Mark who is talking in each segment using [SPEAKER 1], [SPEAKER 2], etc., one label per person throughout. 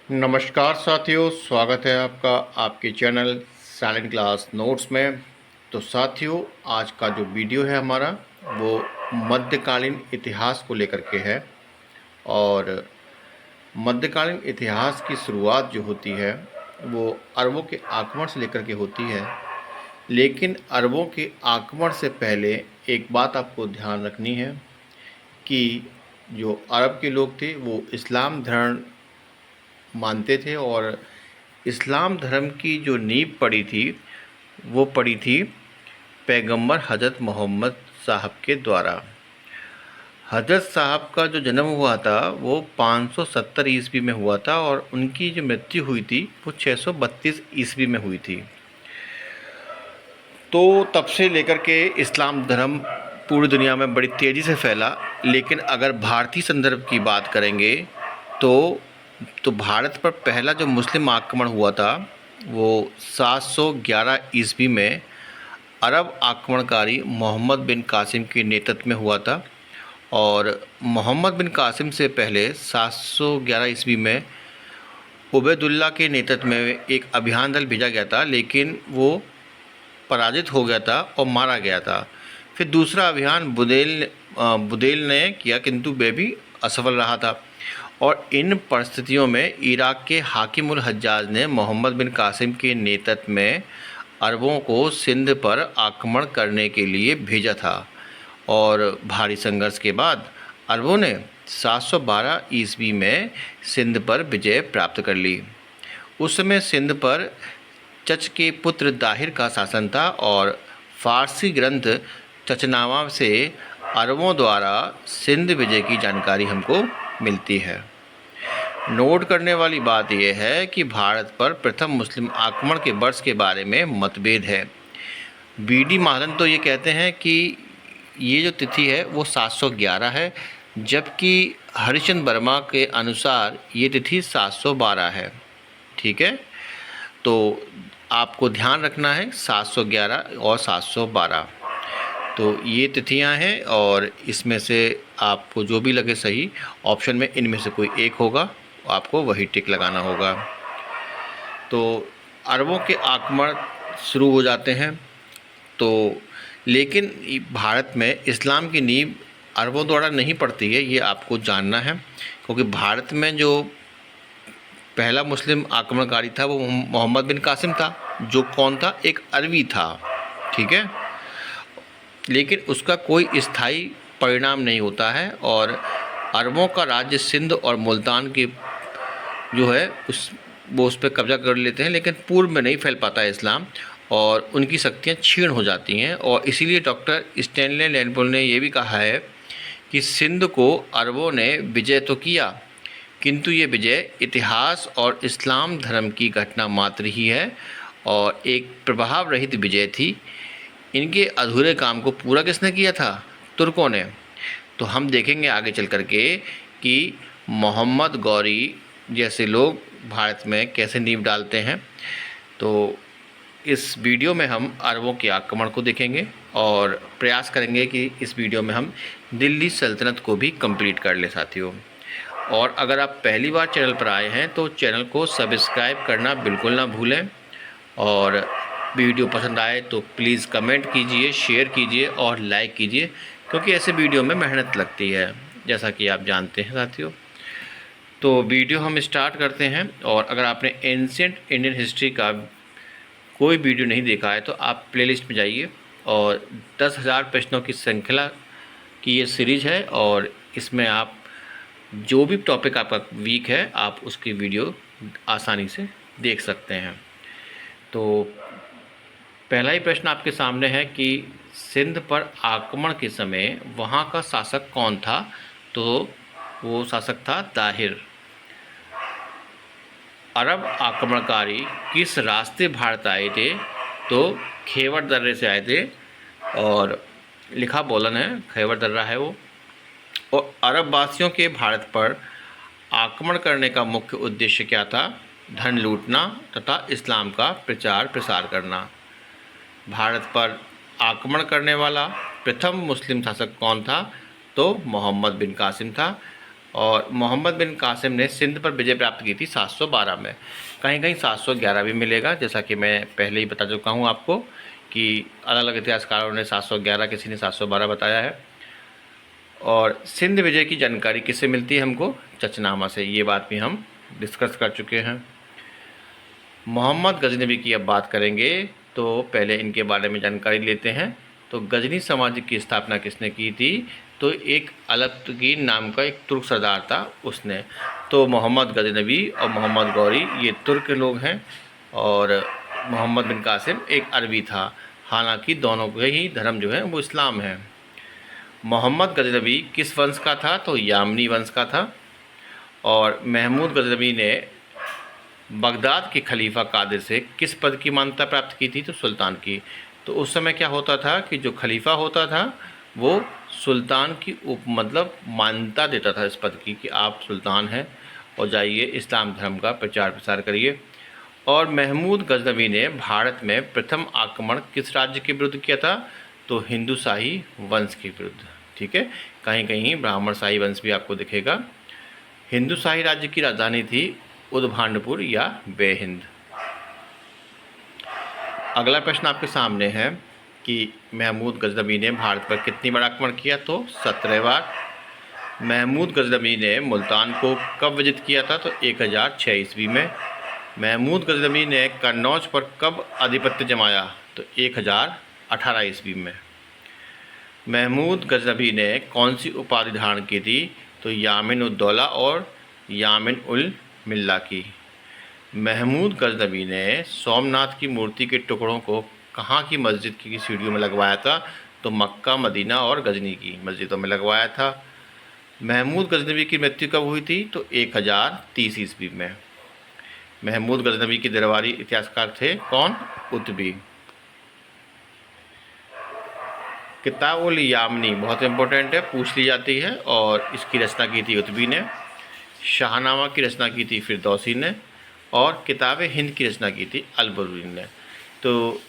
[SPEAKER 1] नमस्कार साथियों, स्वागत है आपका आपके चैनल साइलेंट क्लास नोट्स में। तो साथियों, आज का जो वीडियो है हमारा वो मध्यकालीन इतिहास को लेकर के है। और मध्यकालीन इतिहास की शुरुआत जो होती है वो अरबों के आक्रमण से लेकर के होती है। लेकिन अरबों के आक्रमण से पहले एक बात आपको ध्यान रखनी है कि जो अरब के लोग थे वो इस्लाम धर्म मानते थे। और इस्लाम धर्म की जो नींव पड़ी थी वो पड़ी थी पैगंबर हज़रत मोहम्मद साहब के द्वारा। हज़रत साहब का जो जन्म हुआ था वो 570 ईस्वी में हुआ था और उनकी जो मृत्यु हुई थी वो 632 ईस्वी में हुई थी। तो तब से लेकर के इस्लाम धर्म पूरी दुनिया में बड़ी तेज़ी से फैला। लेकिन अगर भारतीय संदर्भ की बात करेंगे तो भारत पर पहला जो मुस्लिम आक्रमण हुआ था वो 711 ईस्वी में अरब आक्रमणकारी मोहम्मद बिन कासिम के नेतृत्व में हुआ था। और मोहम्मद बिन कासिम से पहले 711 ईस्वी में उबैदुल्ला के नेतृत्व में एक अभियान दल भेजा गया था, लेकिन वो पराजित हो गया था और मारा गया था। फिर दूसरा अभियान बुदेल ने किया, किंतु वह भी असफल रहा था। और इन परिस्थितियों में इराक़ के हाकिम उल हज्जाज ने मोहम्मद बिन कासिम के नेतृत्व में अरबों को सिंध पर आक्रमण करने के लिए भेजा था। और भारी संघर्ष के बाद अरबों ने 712 ईस्वी में सिंध पर विजय प्राप्त कर ली। उस समय सिंध पर चच के पुत्र दाहिर का शासन था और फारसी ग्रंथ चचनामा से अरबों द्वारा सिंध विजय की जानकारी हमको मिलती है। नोट करने वाली बात यह है कि भारत पर प्रथम मुस्लिम आक्रमण के वर्ष के बारे में मतभेद है। बीडी महाजन तो ये कहते हैं कि ये जो तिथि है वो 711 है, जबकि हरिश्चंद्र वर्मा के अनुसार ये तिथि 712 है। ठीक है, तो आपको ध्यान रखना है 711 और 712। तो ये तिथियां हैं और इसमें से आपको जो भी लगे सही ऑप्शन में इनमें से कोई एक होगा, आपको वही टिक लगाना होगा। तो अरबों के आक्रमण शुरू हो जाते हैं। तो लेकिन भारत में इस्लाम की नींव अरबों द्वारा नहीं पड़ती है, ये आपको जानना है। क्योंकि भारत में जो पहला मुस्लिम आक्रमणकारी था वो मोहम्मद बिन कासिम था, जो कौन था, एक अरबी था। ठीक है, लेकिन उसका कोई स्थायी परिणाम नहीं होता है। और अरबों का राज्य सिंध और मुल्तान के जो है उस पर कब्जा कर लेते हैं, लेकिन पूर्व में नहीं फैल पाता है इस्लाम और उनकी शक्तियाँ क्षीण हो जाती हैं। और इसीलिए डॉक्टर स्टैनले लैंडपोल ने यह भी कहा है कि सिंध को अरबों ने विजय तो किया, किंतु ये विजय इतिहास और इस्लाम धर्म की घटना मात्र ही है और एक प्रभाव रहित विजय थी। इनके अधूरे काम को पूरा किसने किया था? तुर्कों ने। तो हम देखेंगे आगे चल कर के कि मोहम्मद गौरी जैसे लोग भारत में कैसे नींव डालते हैं। तो इस वीडियो में हम अरबों के आक्रमण को देखेंगे और प्रयास करेंगे कि इस वीडियो में हम दिल्ली सल्तनत को भी कंप्लीट कर ले साथियों। और अगर आप पहली बार चैनल पर आए हैं तो चैनल को सब्सक्राइब करना बिल्कुल ना भूलें। और वीडियो पसंद आए तो प्लीज़ कमेंट कीजिए, शेयर कीजिए और लाइक कीजिए, क्योंकि ऐसे वीडियो में मेहनत लगती है, जैसा कि आप जानते हैं साथियों। तो वीडियो हम स्टार्ट करते हैं। और अगर आपने एंशिएंट इंडियन हिस्ट्री का कोई वीडियो नहीं देखा है तो आप प्लेलिस्ट में जाइए। और 10,000 प्रश्नों की श्रृंखला की ये सीरीज़ है और इसमें आप जो भी टॉपिक आपका वीक है आप उसकी वीडियो आसानी से देख सकते हैं। तो पहला ही प्रश्न आपके सामने है कि सिंध पर आक्रमण के समय वहाँ का शासक कौन था? तो वो शासक था दाहिर। अरब आक्रमणकारी किस रास्ते भारत आए थे? तो खैबर दर्रे से आए थे और लिखा बोलन है, खैबर दर्रा है वो। और अरब वासियों के भारत पर आक्रमण करने का मुख्य उद्देश्य क्या था? धन लूटना तथा इस्लाम का प्रचार प्रसार करना। भारत पर आक्रमण करने वाला प्रथम मुस्लिम शासक कौन था? तो मोहम्मद बिन कासिम था। और मोहम्मद बिन कासिम ने सिंध पर विजय प्राप्त की थी 712 में। कहीं कहीं 711 भी मिलेगा, जैसा कि मैं पहले ही बता चुका हूँ आपको कि अलग अलग इतिहासकारों ने 711, किसी ने 712 बताया है। और सिंध विजय की जानकारी किससे मिलती है हमको? चचनामा से। ये बात भी हम डिस्कस कर चुके हैं। मोहम्मद गजनवी की अब बात करेंगे, तो पहले इनके बारे में जानकारी लेते हैं। तो गजनी साम्राज्य की स्थापना किसने की थी? तो एक अलतुर्कीन नाम का एक तुर्क सरदार था, उसने। तो मोहम्मद गजनवी और मोहम्मद गौरी ये तुर्क लोग हैं, और मोहम्मद बिन कासिम एक अरबी था। हालांकि दोनों के ही धर्म जो है वो इस्लाम है। मोहम्मद गजनवी किस वंश का था? तो यामनी वंश का था। और महमूद गजनवी ने बगदाद के खलीफा कादिर से किस पद की मान्यता प्राप्त की थी? तो सुल्तान की। तो उस समय क्या होता था कि जो खलीफा होता था वो सुल्तान की मतलब मान्यता देता था इस पद की कि आप सुल्तान हैं और जाइए इस्लाम धर्म का प्रचार प्रसार करिए। और महमूद गजनवी ने भारत में प्रथम आक्रमण किस राज्य के विरुद्ध किया था? तो हिंदू शाही वंश के विरुद्ध। ठीक है, कहीं कहीं ब्राह्मण शाही वंश भी आपको दिखेगा। हिंदू शाही राज्य की राजधानी थी उदभांडपुर या बेहिंद। अगला प्रश्न आपके सामने है कि महमूद गजनवी ने भारत पर कितनी बार आक्रमण किया? तो 17 बार। महमूद गजनवी ने मुल्तान को कब विजित किया था? तो 1006 ईस्वी में। महमूद गजनवी ने कन्नौज पर कब आधिपत्य जमाया? तो 1018 ईस्वी में। महमूद गजनवी ने कौन सी उपाधि धारण की थी? तो यामिन उद दौला और यामिन उल मिल्ला की। महमूद गजनवी ने सोमनाथ की मूर्ति के टुकड़ों को कहाँ की मस्जिद की सीढ़ियों में लगवाया था? तो मक्का, मदीना और गजनी की मस्जिदों में लगवाया था। महमूद गजनवी की मृत्यु कब हुई थी? तो 1030 ईस्वी में। महमूद गजनवी के दरबारी इतिहासकार थे कौन? उतबी। किताब उल यामनी बहुत इंपॉर्टेंट है, पूछ ली जाती है, और इसकी रचना की थी उतबी ने। शाहनामा की रचना की थी फिरदौसी ने, और किताब हिंद की रचना की थी अल-बरूनी ने। तो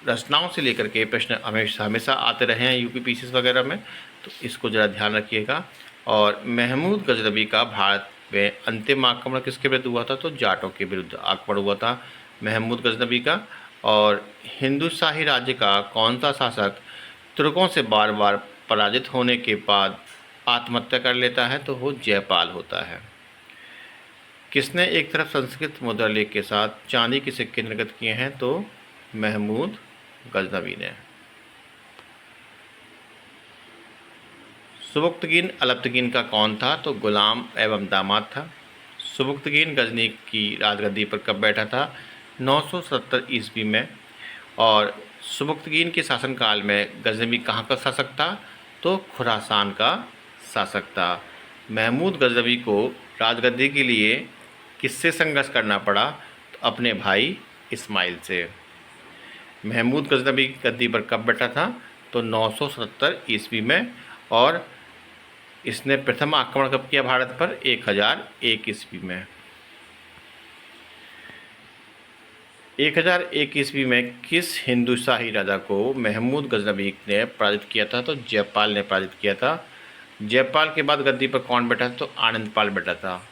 [SPEAKER 1] रचनाओं से लेकर के प्रश्न हमेशा हमेशा आते रहे हैं यूपीपीसीएस वगैरह में, तो इसको ज़रा ध्यान रखिएगा। और महमूद गजनवी का भारत में अंतिम आक्रमण किसके विरुद्ध हुआ था? तो जाटों के विरुद्ध आक्रमण हुआ था महमूद गजनवी का। और हिंदू शाही राज्य का कौन सा शासक तुर्कों से बार बार पराजित होने के बाद आत्महत्या कर लेता है? तो वो जयपाल होता है। किसने एक तरफ संस्कृत मुद्रा लेख के साथ चांदी के सिक्के निर्गत किए हैं? तो महमूद गजनवी ने। सुबुक्तगीन अलब्तगीन का कौन था? तो गुलाम एवं दामाद था। सुबुक्तगीन गजनी की राजगद्दी पर कब बैठा था? 970 ईस्वी में। और सुबुक्तगीन के शासनकाल में गजनवी कहाँ का शासक था? तो खुरासान का शासक था। महमूद गजनवी को राजगद्दी के लिए किससे संघर्ष करना पड़ा? तो अपने भाई इस्माइल से। महमूद गजनवी गद्दी पर कब बैठा था? तो 970 ईस्वी में। और इसने प्रथम आक्रमण कब किया भारत पर? 1001 ईस्वी में। 1001 ईस्वी में किस हिंदू शाही राजा को महमूद गजनवी ने पराजित किया था? तो जयपाल ने पराजित किया था। जयपाल के बाद गद्दी पर कौन बैठा था? तो आनंदपाल बैठा था।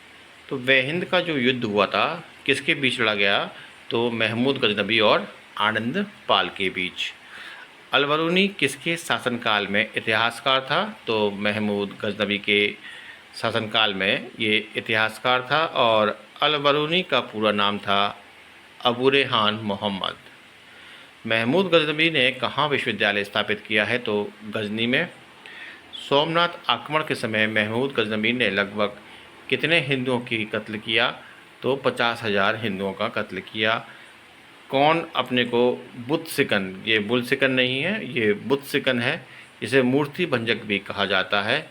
[SPEAKER 1] तो वेहिंद का जो युद्ध हुआ था किसके बीच लड़ा गया? तो महमूद गजनवी और आनंदपाल के बीच। अल-बरूनी किसके शासनकाल में इतिहासकार था? तो महमूद गजनवी के शासनकाल में ये इतिहासकार था। और अल-बरूनी का पूरा नाम था अबू रेहान मोहम्मद। महमूद गजनवी ने कहाँ विश्वविद्यालय स्थापित किया है? तो गजनी में। सोमनाथ आक्रमण के समय महमूद गजनवी ने लगभग कितने हिंदुओं की कत्ल किया? तो 50,000 हिंदुओं का कत्ल किया। कौन अपने को बुत सिकन, ये बुल सिकन नहीं है, ये बुत सिकन है, इसे मूर्ति भंजक भी कहा जाता है।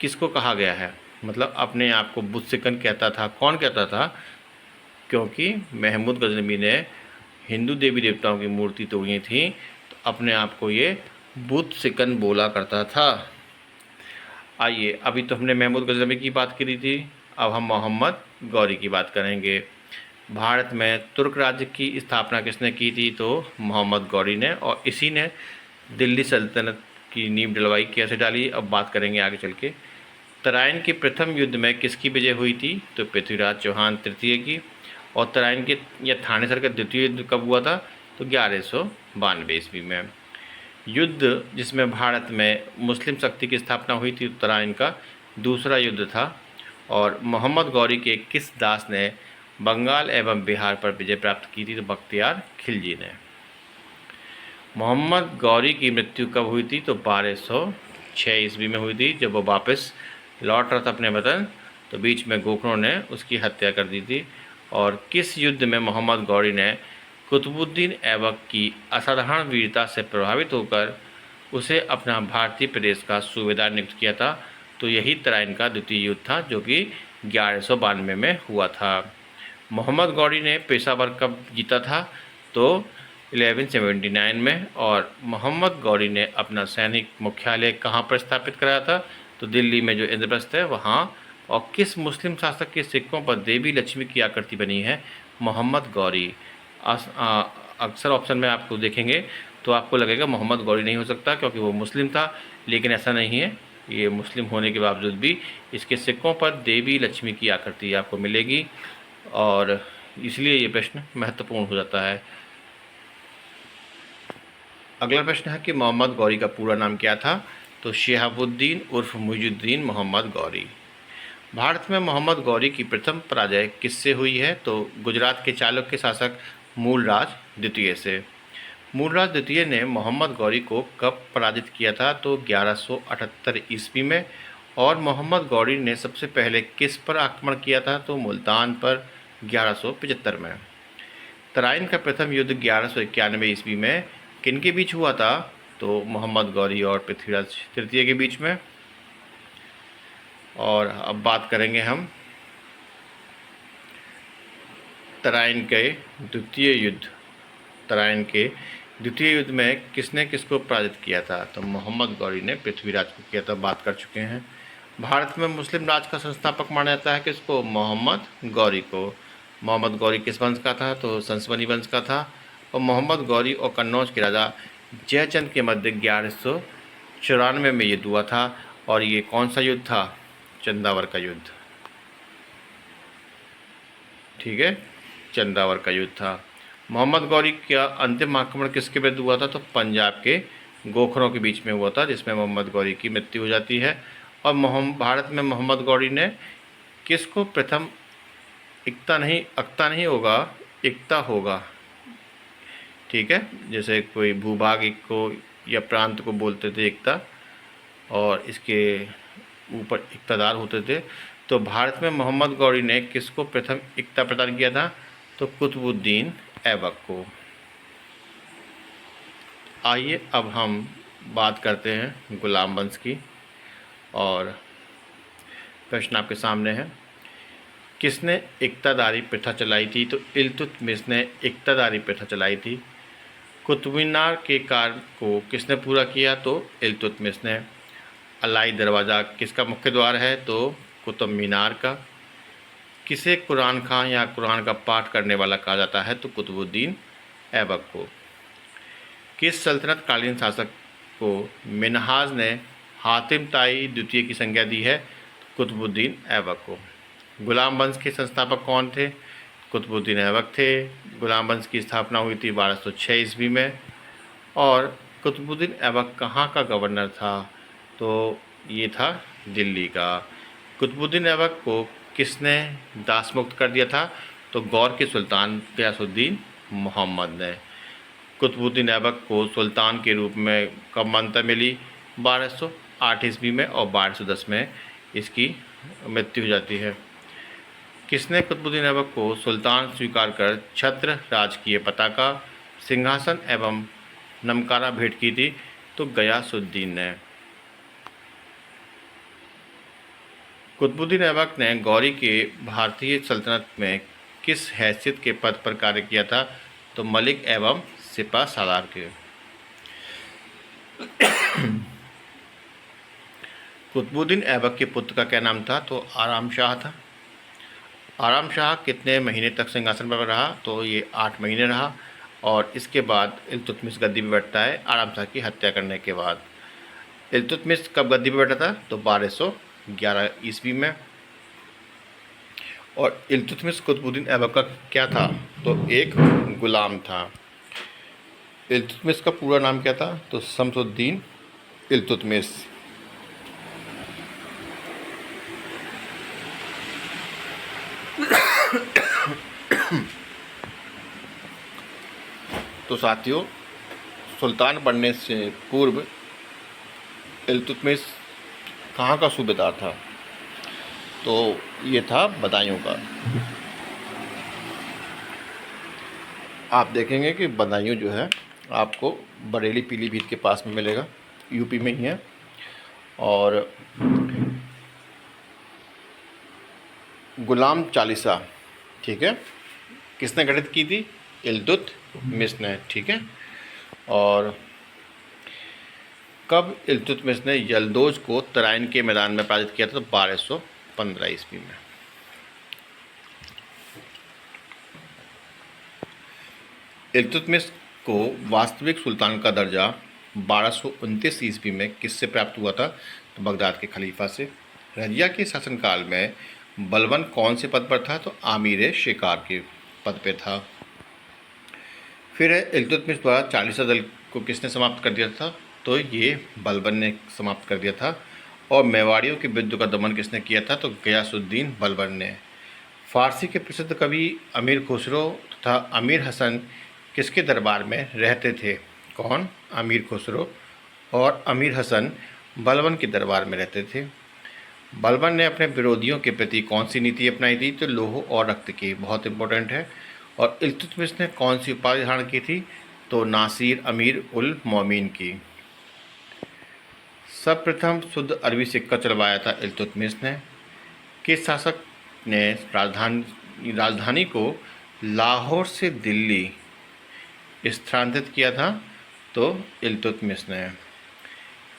[SPEAKER 1] किसको कहा गया है? मतलब अपने आप को बुत सिकन कहता था। कौन कहता था? क्योंकि महमूद गजनवी ने हिंदू देवी देवताओं की मूर्ति तोड़ी थी, तो अपने आप को ये बुत सिकन बोला करता था। आइए, अभी तो हमने महमूद गजनवी की बात करी थी, अब हम मोहम्मद गौरी की बात करेंगे। भारत में तुर्क राज्य की स्थापना किसने की थी? तो मोहम्मद गौरी ने। और इसी ने दिल्ली सल्तनत की नींव डलवाई। कैसे डाली अब बात करेंगे आगे चल के। तराइन के प्रथम युद्ध में किसकी विजय हुई थी? तो पृथ्वीराज चौहान तृतीय की। और तराइन के या थानेसर का द्वितीय युद्ध कब हुआ था? तो 1192 ईस्वी में। युद्ध जिसमें भारत में मुस्लिम शक्ति की स्थापना हुई थी, तराइन का दूसरा युद्ध था। और मोहम्मद गौरी के किस दास ने बंगाल एवं बिहार पर विजय प्राप्त की थी? तो बख्तियार खिलजी ने। मोहम्मद गौरी की मृत्यु कब हुई थी? तो 1206 ईस्वी में हुई थी, जब वो वापस लौट रहा था अपने वतन, तो बीच में गोखरों ने उसकी हत्या कर दी थी। और किस युद्ध में मोहम्मद गौरी ने कुतुबुद्दीन ऐबक की असाधारण वीरता से प्रभावित होकर उसे अपना भारतीय प्रदेश का सूबेदार नियुक्त किया था? तो यही तराइन का द्वितीय युद्ध था, जो कि 1192 में हुआ था। मोहम्मद गौरी ने पेशावर कब जीता था? तो 1179 में। और मोहम्मद गौरी ने अपना सैनिक मुख्यालय कहाँ पर स्थापित कराया था? तो दिल्ली में जो इंद्रप्रस्थ है वहाँ। और किस मुस्लिम शासक के सिक्कों पर देवी लक्ष्मी की आकृति बनी है? मोहम्मद गौरी। अक्सर ऑप्शन में आपको देखेंगे तो आपको लगेगा मोहम्मद गौरी नहीं हो सकता, क्योंकि वो मुस्लिम था, लेकिन ऐसा नहीं है। ये मुस्लिम होने के बावजूद भी इसके सिक्कों पर देवी लक्ष्मी की आकृति आपको मिलेगी, और इसलिए ये प्रश्न महत्वपूर्ण हो जाता है। अगला प्रश्न है कि मोहम्मद गौरी का पूरा नाम क्या था? तो शिहाबुद्दीन उर्फ मुइजुद्दीन मोहम्मद गौरी। भारत में मोहम्मद गौरी की प्रथम पराजय किससे हुई है? तो गुजरात के चालुक्य शासक मूलराज द्वितीय से। मूलराज द्वितीय ने मोहम्मद गौरी को कब पराजित किया था? तो 1178 ईस्वी में। और मोहम्मद गौरी ने सबसे पहले किस पर आक्रमण किया था? तो मुल्तान पर 1175 में। तराइन का प्रथम युद्ध 1191 ईस्वी में किनके बीच हुआ था? तो मोहम्मद गौरी और पृथ्वीराज तृतीय के बीच में। और अब बात करेंगे हम तराइन के द्वितीय युद्ध। तराइन के द्वितीय युद्ध में किसने किसको पराजित किया था? तो मोहम्मद गौरी ने पृथ्वीराज को किया था, बात कर चुके हैं। भारत में मुस्लिम राज का संस्थापक माना जाता है किसको? मोहम्मद गौरी को। मोहम्मद गौरी किस वंश का था? तो संसवनी वंश का था। और मोहम्मद गौरी और कन्नौज के राजा जयचंद के मध्य 1194 में युद्ध हुआ था। और ये कौन सा युद्ध था? चंदावर का युद्ध। ठीक है, चंदावर का युद्ध था। मोहम्मद गौरी का अंतिम आक्रमण किसके विरुद्ध हुआ था? तो पंजाब के गोखरों के बीच में हुआ था, जिसमें मोहम्मद गौरी की मृत्यु हो जाती है। और भारत में मोहम्मद गौरी ने किसको प्रथम एकता नहीं होगा, एकता होगा, ठीक है, जैसे कोई भूभाग को या प्रांत को बोलते थे एकता, और इसके ऊपर इक़्तिदार होते थे। तो भारत में मोहम्मद गौरी ने किसको प्रथम एकता प्रदान किया था? तो कुतुबुद्दीन ऐबक को। आइए अब हम बात करते हैं गुलाम वंश की। और प्रश्न आपके सामने है, किसने इक़्तिदारी प्रथा चलाई थी? तो इल्तुतमिश ने इक़्तिदारी प्रथा चलाई थी। कुतुब मीनार के कार्य को किसने पूरा किया? तो इल्तुतमिश ने। अलाई दरवाज़ा किसका मुख्य द्वार है? तो कुतुब मीनार का। किसे कुरान खां या कुरान का पाठ करने वाला कहा जाता है? तो कुतुबुद्दीन ऐबक को। किस सल्तनत कालीन शासक को मिन्हाज ने हातिम ताई द्वितीय की संज्ञा दी है? कुतुबुद्दीन ऐबक को। गुलाम वंश के संस्थापक कौन थे? कुतुबुद्दीन ऐबक थे। गुलाम वंश की स्थापना हुई थी 1206 ईस्वी में। और कुतुबुद्दीन ऐबक कहाँ का गवर्नर था? तो ये था दिल्ली का। कुतुबुद्दीन ऐबक को किसने दास मुक्त कर दिया था? तो गौर के सुल्तान गयासुद्दीन मोहम्मद ने। कुतुबुद्दीन ऐबक को सुल्तान के रूप में कब मान्यता मिली? 1208 ईस्वी में। और 1210 में इसकी मृत्यु हो जाती है। किसने कुतुबुद्दीन ऐबक को सुल्तान स्वीकार कर छत्र राजकीय पताका, सिंहासन एवं नमकारा भेंट की थी? तो गयासुद्दीन ने। कुतुबुद्दीन ऐबक ने गौरी के भारतीय सल्तनत में किस हैसियत के पद पर कार्य किया था? तो मलिक एवं सिपा सालार के। कुतुबुद्दीन ऐबक के पुत्र का क्या नाम था? तो आराम शाह था। आराम शाह कितने महीने तक सिंहासन पर रहा? तो ये 8 महीने रहा। और इसके बाद इल्तुतमिश गद्दी पर बैठता है, आराम शाह की हत्या करने के बाद। इल्तुतमिश कब गद्दी पर बैठा था? तो 11 ईस्वी में। और इल्तुतमिश कुतुबुद्दीन ऐबक का क्या था? तो एक गुलाम था। इल्तुतमिश का पूरा नाम क्या था? तो शमसुद्दीन इल्तुतमिश। तो साथियों, सुल्तान बनने से पूर्व इल्तुतमिश कहाँ का सूबेदार था? तो ये था बदायूं का। आप देखेंगे कि बदायूं जो है आपको बरेली पीलीभीत के पास में मिलेगा, यूपी में ही है। और गुलाम चालीसा, ठीक है, किसने गठित की थी? इल्तुतमिश ने, ठीक है। और कब इल्तुतमिश ने यल्दोज को तराइन के मैदान में पराजित किया था? तो 1215 ईस्वी में। इल्तुतमिश को वास्तविक सुल्तान का दर्जा 1229 ईस्वी में किससे प्राप्त हुआ था? तो बगदाद के खलीफा से। रजिया के शासनकाल में बलबन कौन से पद पर था? तो आमीर शिकार के पद पे था। फिर इल्तुतमिश द्वारा चालीसा दल को किसने समाप्त कर दिया था? तो ये बलबन ने समाप्त कर दिया था। और मेवाड़ियों के विद्रोह का दमन किसने किया था? तो गयासुद्दीन बलबन ने। फारसी के प्रसिद्ध कवि अमीर खुसरो तथा अमीर हसन किसके दरबार में रहते थे? कौन? अमीर खुसरो और अमीर हसन बलबन के दरबार में रहते थे। बलबन ने अपने विरोधियों के प्रति कौन सी नीति अपनाई थी? तो लोह और रक्त की, बहुत इंपॉर्टेंट है। और इल्तुतमिश ने कौन सी उपाधि धारण की थी? तो नासिर अमीर उल मोमिन की। सर्वप्रथम शुद्ध अरबी सिक्का चलवाया था इल्तुतमिश ने। किस शासक ने राजधानी को लाहौर से दिल्ली स्थानांतरित किया था? तो इल्तुतमिश ने।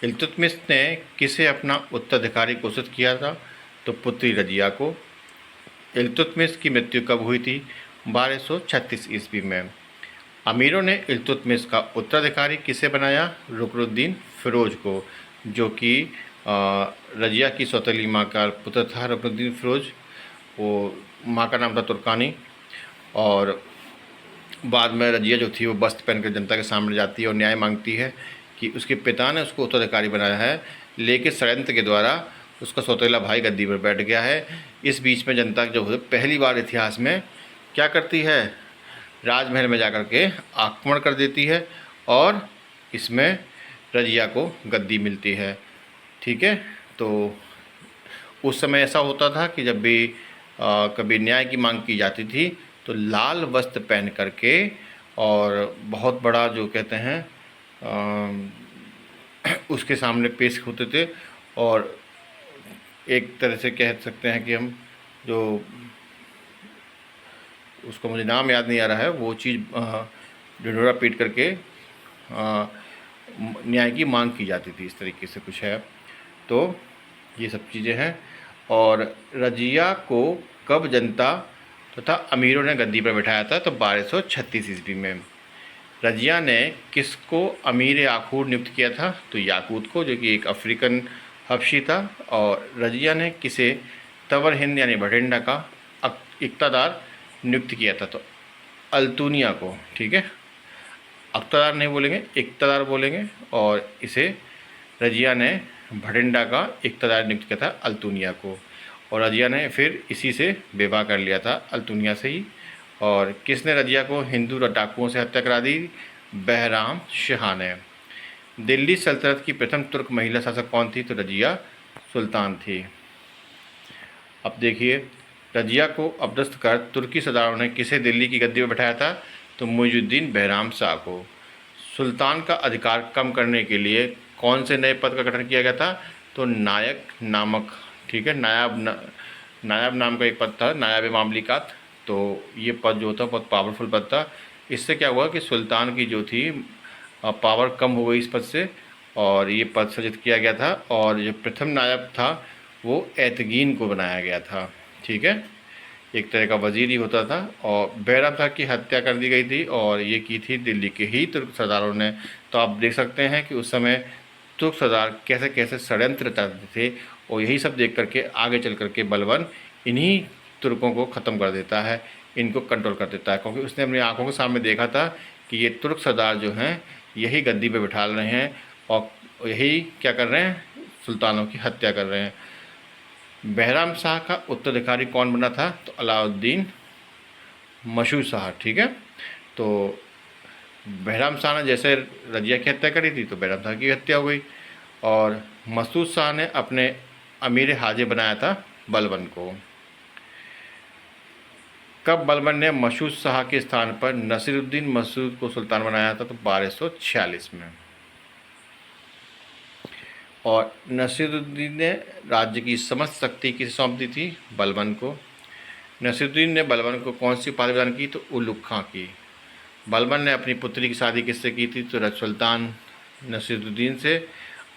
[SPEAKER 1] इल्तुतमिश ने किसे अपना उत्तराधिकारी घोषित किया था? तो पुत्री रजिया को। इल्तुतमिश की मृत्यु कब हुई थी? 1236 ईस्वी में। अमीरों ने इल्तुतमिश का उत्तराधिकारी किसे बनाया? रुकनुद्दीन फिरोज को, जो कि रजिया की सौतेली माँ का पुत्र था। रुकनुद्दीन फिरोज, वो माँ का नाम था तुर्कानी। और बाद में रजिया जो थी वो वस्त्र पहनकर जनता के सामने जाती है और न्याय मांगती है कि उसके पिता ने उसको उत्तराधिकारी बनाया है, लेकिन षड्यंत्र के द्वारा उसका सौतेला भाई गद्दी पर बैठ गया है। इस बीच में जनता जो है पहली बार इतिहास में क्या करती है? राजमहल में जाकर के आक्रमण कर देती है और इसमें रजिया को गद्दी मिलती है, ठीक है। तो उस समय ऐसा होता था कि जब भी कभी न्याय की मांग की जाती थी तो लाल वस्त्र पहन करके और बहुत बड़ा जो कहते हैं उसके सामने पेश होते थे। और एक तरह से कह सकते हैं कि हम जो उसको मुझे नाम याद नहीं आ रहा है, वो चीज़ ढिढोरा पीट करके न्याय की मांग की जाती थी, इस तरीके से कुछ है। तो ये सब चीज़ें हैं। और रजिया को कब जनता तथा अमीरों ने गद्दी पर बैठाया था? तो 1236 ईस्वी में। रजिया ने किसको अमीर आखूर नियुक्त किया था? तो याकूत को, जो कि एक अफ्रीकन हबशी था। और रजिया ने किसे तवर हिंद यानी भटिंडा का इक़्तादार नियुक्त किया था? तो अल्तुनिया को, ठीक है। इक़्तादार नहीं बोलेंगे, इक़्तादार बोलेंगे। और इसे रजिया ने भटिंडा का इक़्तादार नियुक्त किया था अल्तुनिया को। और रजिया ने फिर इसी से विवाह कर लिया था, अल्तुनिया से ही। और किसने रजिया को हिंदू डाकुओं से हत्या करा दी? बहराम शाह ने। दिल्ली सल्तनत की प्रथम तुर्क महिला शासक कौन थी? तो रजिया सुल्तान थी। अब देखिए, रजिया को अपदस्थ कर तुर्की सरदारों ने किसे दिल्ली की गद्दी पर बैठाया था? तो मुइजुद्दीन बहराम शाह को। सुल्तान का अधिकार कम करने के लिए कौन से नए पद का गठन किया गया था? तो नायक नामक, ठीक है, नायब नाम का एक पद था, नायब मामलिकात। तो ये पद जो था बहुत पावरफुल पद था। इससे क्या हुआ कि सुल्तान की जो थी पावर कम हो गई इस पद से, और ये पद सृजित किया गया था। और जो प्रथम नायब था वो एतगीन को बनाया गया था, ठीक है, एक तरह का वजीर ही होता था। और बहराम शाह की हत्या कर दी गई थी और ये की थी दिल्ली के ही तुर्क सरदारों ने। तो आप देख सकते हैं कि उस समय तुर्क सरदार कैसे कैसे षड्यंत्र रचाते थे और यही सब देख करके आगे चल करके बलबन इन्हीं तुर्कों को ख़त्म कर देता है, इनको कंट्रोल कर देता है, क्योंकि उसने अपनी आंखों के सामने देखा था कि ये तुर्क सरदार जो हैं यही गद्दी पे बिठाल रहे हैं और यही क्या कर रहे हैं, सुल्तानों की हत्या कर रहे हैं। बहराम शाह का उत्तराधिकारी कौन बना था? तो अलाउद्दीन मशहूर शाह। ठीक है, तो बहराम शाह ने जैसे रजिया की हत्या करी थी तो बहराम शाह की हत्या हो गई, और मसूद शाह ने अपने अमीर हाजे बनाया था बलबन को। कब बलबन ने मसूद शाह के स्थान पर नसीरुद्दीन मसूद को सुल्तान बनाया था? तो 1246 में। और नसीरुद्दीन ने राज्य की समस्त शक्ति किसे सौंप दी थी? बलबन को। नसीरुद्दीन ने बलबन को कौन सी उपाधि प्रदान की? तो उलुग खां की। बलबन ने अपनी पुत्री की शादी किससे की थी? तो सुल्तान नसीरुद्दीन से।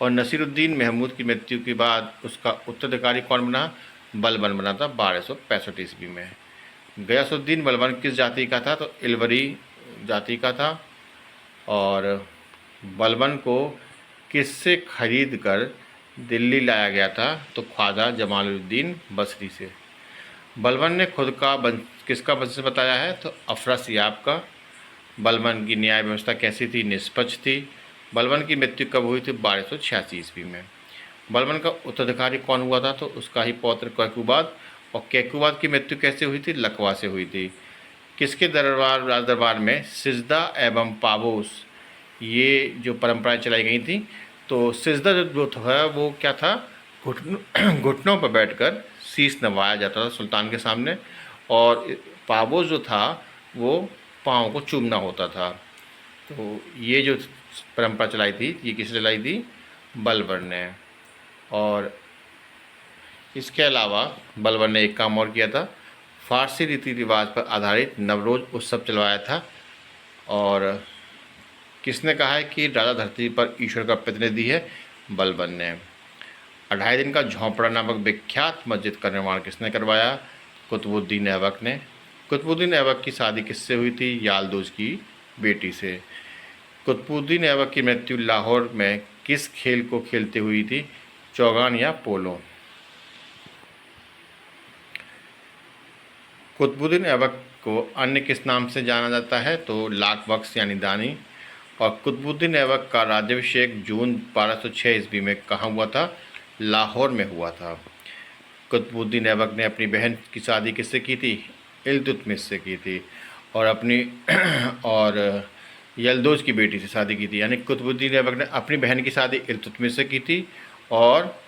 [SPEAKER 1] और नसीरुद्दीन महमूद की मृत्यु के बाद उसका उत्तराधिकारी कौन बना? बलबन बना था 1265 ईस्वी में। गयासुद्दीन बलबन किस जाति का था? तो इलवरी जाति का था। और बलबन को किससे खरीद कर दिल्ली लाया गया था? तो ख्वाजा जमालुद्दीन बसरी से। बलबन ने खुद का किसका वंश बताया है? तो अफरासियाब का। बलबन की न्याय व्यवस्था कैसी थी? निष्पक्ष थी। बलबन की मृत्यु कब हुई थी? 1286 ईस्वी में। बलबन का उत्तराधिकारी कौन हुआ था? तो उसका ही पौत्र कैकुबाद। और कैकुबाद की मृत्यु कैसे हुई थी? लकवा से हुई थी। किसके राज दरबार में सिजदा एवं पाबोस ये जो परंपराएं चलाई गई थी? तो सिजदा जो है वो क्या था? घुटनों पर बैठकर शीश नवाया जाता था सुल्तान के सामने, और पाबोस जो था वो पाँव को चूमना होता था। तो ये जो परंपरा चलाई थी ये किसने चलाई थी? बलबन ने। और इसके अलावा बलबन ने एक काम और किया था, फारसी रीति रिवाज पर आधारित नवरोज़ उत्सव चलवाया था। और किसने कहा है कि राजा धरती पर ईश्वर का प्रतिनिधि है? बलबन ने। 2.5 दिन का झोंपड़ा नामक विख्यात मस्जिद का निर्माण किसने करवाया? कुतुबुद्दीन ऐबक ने। कुतुबुद्दीन ऐबक की शादी किससे हुई थी? यालदोज की बेटी से। कुतुबुद्दीन ऐबक की मृत्यु लाहौर में किस खेल को खेलते हुई थी? चौगान या पोलो। कुतुबुद्दीन ऐबक को अन्य किस नाम से जाना जाता है? तो लाख बख्श यानी दानी। और कुतुबुद्दीन ऐबक का राज्याभिषेक जून 1206 ईस्वी में कहाँ हुआ था? लाहौर में हुआ था। कुतुबुद्दीन ऐबक ने अपनी बहन की शादी किससे की थी? इल्तुतमिश से की थी। और अपनी और यलदोज की बेटी से शादी की थी। यानी कुतुबुद्दीन ऐबक ने अपनी बहन की शादी इल्तुतमिश से की थी और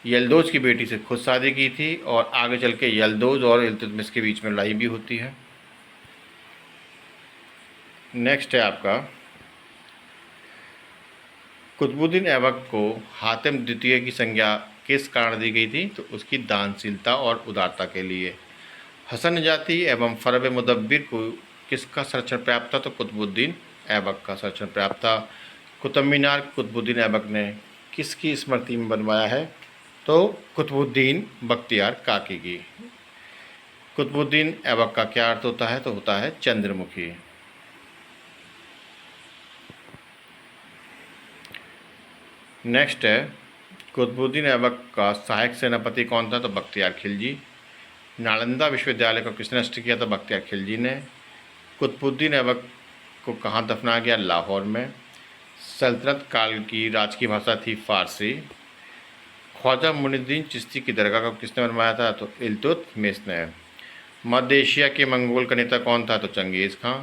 [SPEAKER 1] यलदोज की बेटी से खुद शादी की थी, और आगे चल के यलदोज और इल्तुतमिश के बीच में लड़ाई भी होती है। नेक्स्ट है आपका, कुतुबुद्दीन ऐबक को हातिम द्वितीय की संज्ञा किस कारण दी गई थी? तो उसकी दानशीलता और उदारता के लिए। हसन नजाती एवं फरब मुदब्बिर को किसका संरक्षण प्राप्त था? तो कुतुबुद्दीन ऐबक का संरक्षण प्राप्त था। कुतुब मीनार कुतुबुद्दीन ऐबक ने किसकी स्मृति में बनवाया है? तो कुतुबुद्दीन बख्तियार काकी की। कुतुबुद्दीन ऐबक का क्या अर्थ होता है? तो होता है चंद्रमुखी। नेक्स्ट है, कुतुबुद्दीन ऐबक का सहायक सेनापति कौन था? तो बख्तियार खिलजी। नालंदा विश्वविद्यालय को किसने नष्ट किया? था बख्तियार खिलजी ने। कुतुबुद्दीन ऐबक को कहाँ दफनाया गया? लाहौर में। सल्तनत काल की राजकीय भाषा थी फारसी। ख्वाजा मुइनुद्दीन चिश्ती की दरगाह को किसने बनवाया था? तो इल्तुतमिश ने। मध्य एशिया के मंगोल का नेता कौन था? तो चंगेज़ खां।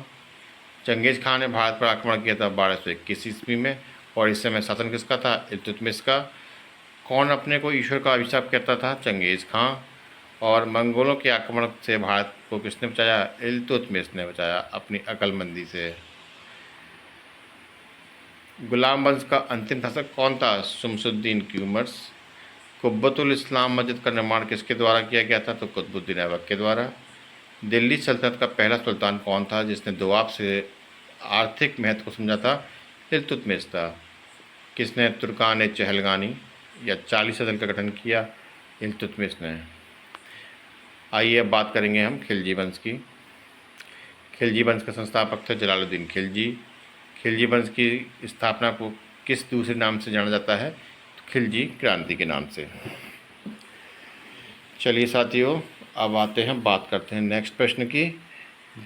[SPEAKER 1] चंगेज़ खां ने भारत पर आक्रमण किया था 1221 ईस्वी में, और इस समय शासन किसका था? इल्तुतमिश का। कौन अपने को ईश्वर का अभिशाप कहता था? चंगेज़ खां। और मंगोलों के आक्रमण से भारत को किसने बचाया? इल्तुतमिश ने बचाया अपनी अक्लमंदी से। गुलाम वंश का अंतिम शासक कौन था? शमसुद्दीन क्यूमर्स। कुब्बतुल इस्लाम मस्जिद का निर्माण किसके द्वारा किया गया था? तो कुतुबुद्दीन ऐबक के द्वारा। दिल्ली सल्तनत का पहला सुल्तान कौन था जिसने दोआब से आर्थिक महत्व को समझा था? इल्तुतमिश था। किसने तुर्कान चहलगानी या 40 दल का गठन किया? इल्तुतमिश ने। आइए अब बात करेंगे हम खिलजी वंश की। खिलजी वंश का संस्थापक थे जलालुद्दीन खिलजी। खिलजी वंश की स्थापना को किस दूसरे नाम से जाना जाता है? तो खिलजी क्रांति के नाम से। चलिए साथियों, अब आते हैं, बात करते हैं नेक्स्ट प्रश्न की।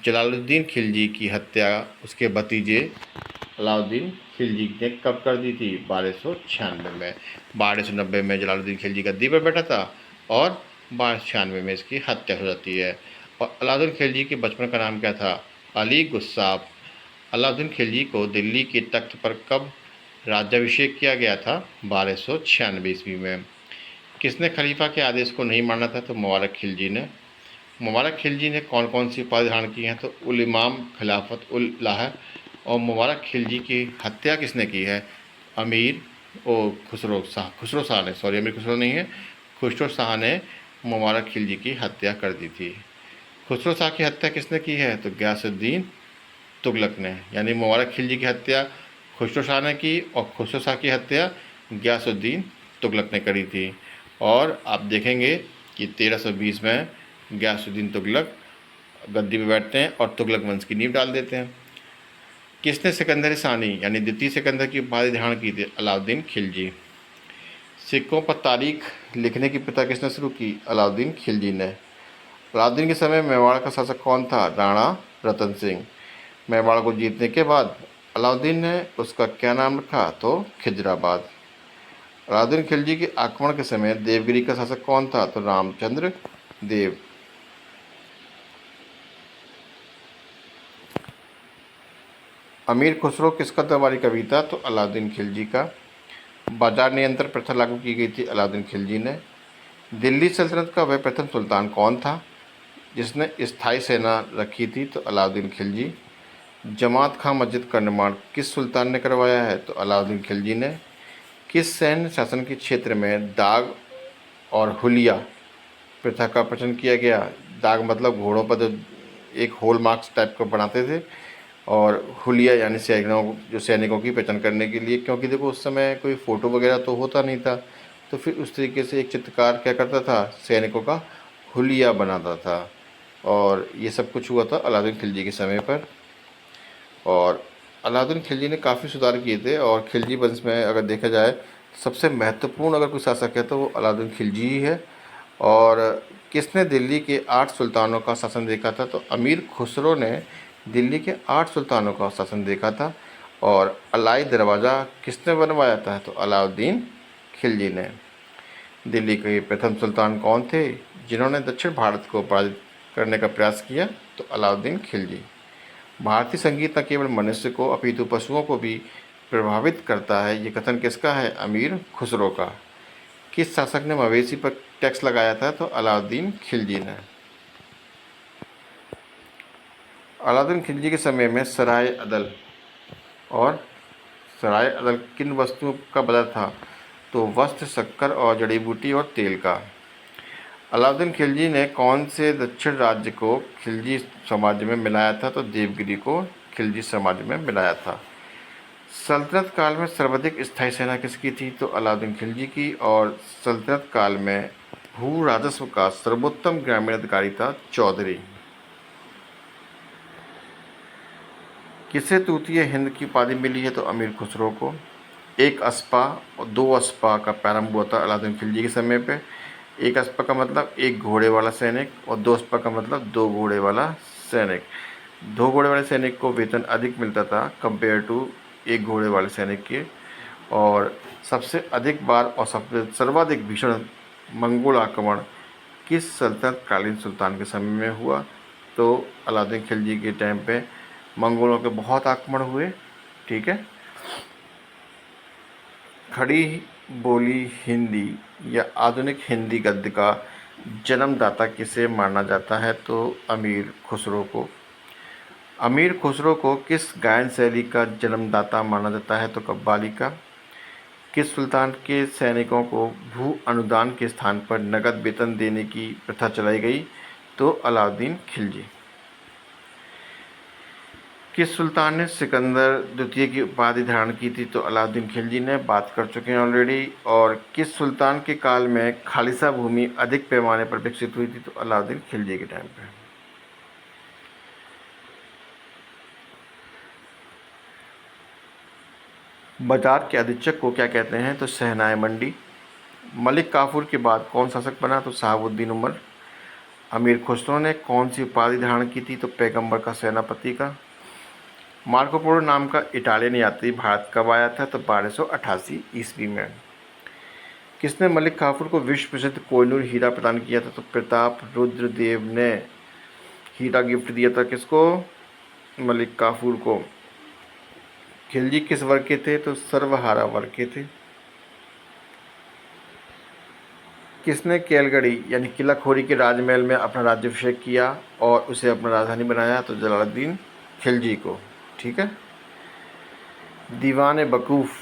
[SPEAKER 1] जलालुद्दीन खिलजी की हत्या उसके भतीजे अलाउद्दीन खिलजी ने कब कर दी थी? 1296 में। 1290 में जलालुद्दीन खिलजी गद्दी पर बैठा था और 1296 में इसकी हत्या हो जाती है। और अलाउद्दीन खिलजी के बचपन का नाम क्या था? अली गुस्साब। अलाउद्दीन खिलजी को दिल्ली के तख्त पर कब राज्याभिषेक किया गया था? 1296 ईस्वी में। किसने खलीफा के आदेश को नहीं माना था? तो मुबारक खिलजी ने। मुबारक खिलजी ने कौन कौन सी उपाधि धारण की हैं? तो उल इमाम, खिलाफत उल लाह। और मुबारक खिलजी की हत्या किसने की है? अमीर खुसरो शाह ने, सॉरी अमीर खुसरो नहीं है, खुसरो शाह ने मुबारक खिलजी की हत्या कर दी थी। खुसरो शाह की हत्या किसने की है? तो गयासुद्दीन तुगलक ने। यानी मुबारक खिलजी की हत्या खुसरो शाह ने की और खुसरो शाह की हत्या गयासुद्दीन तुगलक ने करी थी। और आप देखेंगे कि 1320 में गयासुद्दीन तुगलक गद्दी पर बैठते हैं और तुगलक वंश की नींव डाल देते हैं। किसने सिकंदर सानी यानी द्वितीय सिकंदर की उपाधि धारण की थी? अलाउद्दीन खिलजी। सिक्कों पर तारीख लिखने की प्रथा किसने शुरू की? अलाउद्दीन खिलजी ने। अलाउद्दीन के समय मेवाड़ का शासक कौन था? राणा रतन सिंह। मेवाड़ को जीतने के बाद अलाउद्दीन ने उसका क्या नाम रखा? तो खिजराबाद। अलाउद्दीन खिलजी के आक्रमण के समय देवगिरी का शासक कौन था? तो रामचंद्र देव। अमीर खुसरो किसका दरबारी कवि था? तो अलाउद्दीन खिलजी का। बाजार नियंत्रण प्रथा लागू की गई थी अलाउद्दीन खिलजी ने। दिल्ली सल्तनत का वह प्रथम सुल्तान कौन था जिसने स्थायी सेना रखी थी? तो अलाउद्दीन खिलजी। जमात खां मस्जिद का निर्माण किस सुल्तान ने करवाया है? तो अलाउद्दीन खिलजी ने। किस सैन्य शासन के क्षेत्र में दाग और हुलिया प्रथा का प्रचलन किया गया? दाग मतलब घोड़ों पर एक होल मार्क्स टाइप का बनाते थे, और हुलिया यानी सैनिकों की पहचान करने के लिए, क्योंकि देखो उस समय कोई फ़ोटो वगैरह तो होता नहीं था, तो फिर उस तरीके से एक चित्रकार क्या करता था, सैनिकों का हुलिया बनाता था। और ये सब कुछ हुआ था अलाउद्दीन खिलजी के समय पर। और अलाउद्दीन खिलजी ने काफ़ी सुधार किए थे, और खिलजी वंश में अगर देखा जाए सबसे महत्वपूर्ण अगर कोई शासक है तो वो अलाउद्दीन खिलजी ही है। और किसने दिल्ली के 8 सुल्तानों का शासन देखा था? तो अमीर खुसरो ने दिल्ली के 8 सुल्तानों का शासन देखा था। और अलाई दरवाज़ा किसने बनवाया था? तो अलाउद्दीन खिलजी ने। दिल्ली के प्रथम सुल्तान कौन थे जिन्होंने दक्षिण भारत को पराजित करने का प्रयास किया? तो अलाउद्दीन खिलजी। भारतीय संगीत न केवल मनुष्य को अपितु पशुओं को भी प्रभावित करता है, ये कथन किसका है? अमीर खुसरो का। किस शासक ने मवेशी पर टैक्स लगाया था? तो अलाउद्दीन खिलजी ने। अलाउद्दीन खिलजी के समय में सराय अदल किन वस्तुओं का बाजार था? तो वस्त्र, शक्कर और जड़ी बूटी और तेल का। अलाउद्दीन खिलजी ने कौन से दक्षिण राज्य को खिलजी साम्राज्य में मिलाया था? तो देवगिरी को खिलजी साम्राज्य में मिलाया था। सल्तनत काल में सर्वाधिक स्थायी सेना किसकी थी? तो अलाउद्दीन खिलजी की। और सल्तनत काल में भू राजस्व का सर्वोत्तम ग्रामीण अधिकारी था चौधरी। किसे तूतीय हिंद की उपाधि मिली है? तो अमीर खुसरो को। एक अस्पा और 2 अस्पा का प्रारंभ हुआ था अलाउद्दीन खिलजी के समय पे। एक अस्पा का मतलब एक घोड़े वाला सैनिक, और 2 अस्पा का मतलब 2 घोड़े वाला सैनिक। 2 घोड़े वाले सैनिक को वेतन अधिक मिलता था कंपेयर टू एक घोड़े वाले सैनिक के। और सबसे अधिक बार और सर्वाधिक भीषण मंगोल आक्रमण किस सल्तनत कालीन सुल्तान के समय में हुआ? तो अलाउद्दीन खिलजी के टाइम पे मंगोलों के बहुत आक्रमण हुए। ठीक है। खड़ी बोली हिंदी या आधुनिक हिंदी गद्य का जन्मदाता किसे माना जाता है? तो अमीर खुसरो को। अमीर खुसरो को किस गायन शैली का जन्मदाता माना जाता है? तो कव्वाली का। किस सुल्तान के सैनिकों को भू अनुदान के स्थान पर नगद वेतन देने की प्रथा चलाई गई? तो अलाउद्दीन खिलजी। किस सुल्तान ने सिकंदर द्वितीय की उपाधि धारण की थी? तो अलाउद्दीन खिलजी ने, बात कर चुके हैं ऑलरेडी। और किस सुल्तान के काल में खालिसा भूमि अधिक पैमाने पर विकसित हुई थी? तो अलाउद्दीन खिलजी के टाइम पे। बाजार के अधीक्षक को क्या कहते हैं? तो शहनाई मंडी। मलिक काफूर के बाद कौन शासक बना? तो शहाबुद्दीन उमर। अमीर खुसरो ने कौन सी उपाधि धारण की थी? तो पैगंबर का सेनापति का। मार्को पोलो नाम का इटालियन यात्री भारत कब आया था? तो 1288 ईस्वी में। किसने मलिक काफूर को विश्व प्रसिद्ध कोहिनूर हीरा प्रदान किया था? तो प्रताप रुद्र देव ने हीरा गिफ्ट दिया था किसको? मलिक काफूर को। खिलजी किस वर्ग के थे? तो सर्वहारा वर्ग के थे। किसने केलगढ़ी यानी किलाखोरी के राजमहल में अपना राज्याभिषेक किया और उसे अपना राजधानी बनाया? तो जलालुद्दीन खिलजी को। ठीक है। दीवान बकूफ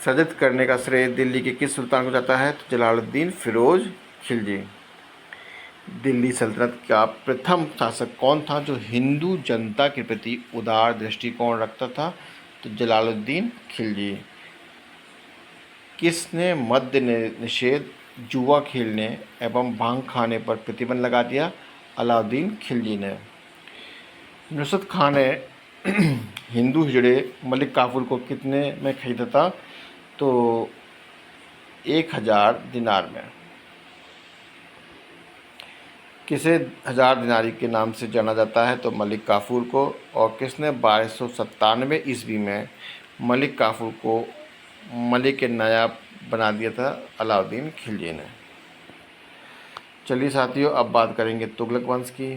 [SPEAKER 1] सृजित करने का श्रेय दिल्ली के किस सुल्तान को जाता है? तो जलालुद्दीन फिरोज खिलजी। दिल्ली सल्तनत का प्रथम शासक कौन था जो हिंदू जनता के प्रति उदार दृष्टिकोण रखता था? तो जलालुद्दीन खिलजी। किसने मद्य निषेध, जुआ खेलने एवं भांग खाने पर प्रतिबंध लगा दिया? अलाउद्दीन खिलजी ने। नुसरत खान ने हिंदू हिजड़े मलिक काफूर को कितने में खरीदा था? तो 1000 दिनार में। किसे 1000 दिनारी के नाम से जाना जाता है? तो मलिक काफूर को। और किसने 1297 ईस्वी में मलिक काफूर को मलिक नायाब बना दिया था? अलाउद्दीन खिलजी ने। चलिए साथियों, अब बात करेंगे तुगलक वंश की।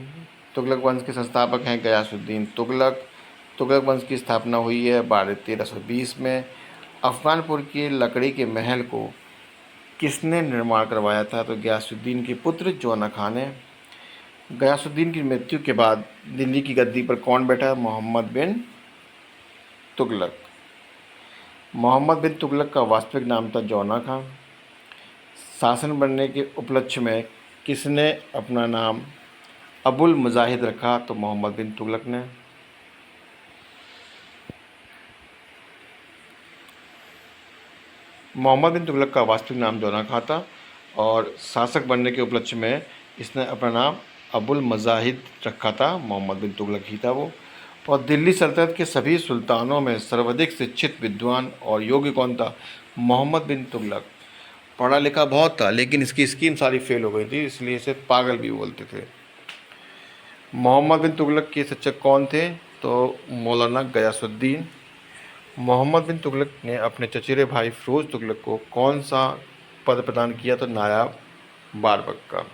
[SPEAKER 1] तुगलक वंश के संस्थापक हैं गयासुद्दीन तुगलक। तुगलक वंश की स्थापना हुई है 1320 में। अफ़गानपुर के लकड़ी के महल को किसने निर्माण करवाया था? तो गयासुद्दीन के पुत्र जौना खान ने। गयासुद्दीन की मृत्यु के बाद दिल्ली की गद्दी पर कौन बैठा? मोहम्मद बिन तुगलक। मोहम्मद बिन तुगलक का वास्तविक नाम था जौना खान। शासन बनने के उपलक्ष्य में किसने अपना नाम अबुल मुजाहिद रखा? तो मोहम्मद बिन तुगलक ने। मोहम्मद बिन तुगलक का वास्तविक नाम जौना खान था और शासक बनने के उपलक्ष्य में इसने अपना नाम अबुल मजाहिद रखा था। मोहम्मद बिन तुगलक ही था वो। और दिल्ली सल्तनत के सभी सुल्तानों में सर्वाधिक शिक्षित, विद्वान और योग्य कौन था? मोहम्मद बिन तुगलक। पढ़ा लिखा बहुत था लेकिन इसकी स्कीम सारी फेल हो गई थी, इसलिए इसे पागल भी बोलते थे। मोहम्मद बिन तुगलक के शिक्षक कौन थे? तो मौलाना गयासुद्दीन। मोहम्मद बिन तुगलक ने अपने चचेरे भाई फिरोज तुगलक को कौन सा पद प्रदान किया? तो नायाब बारबक का।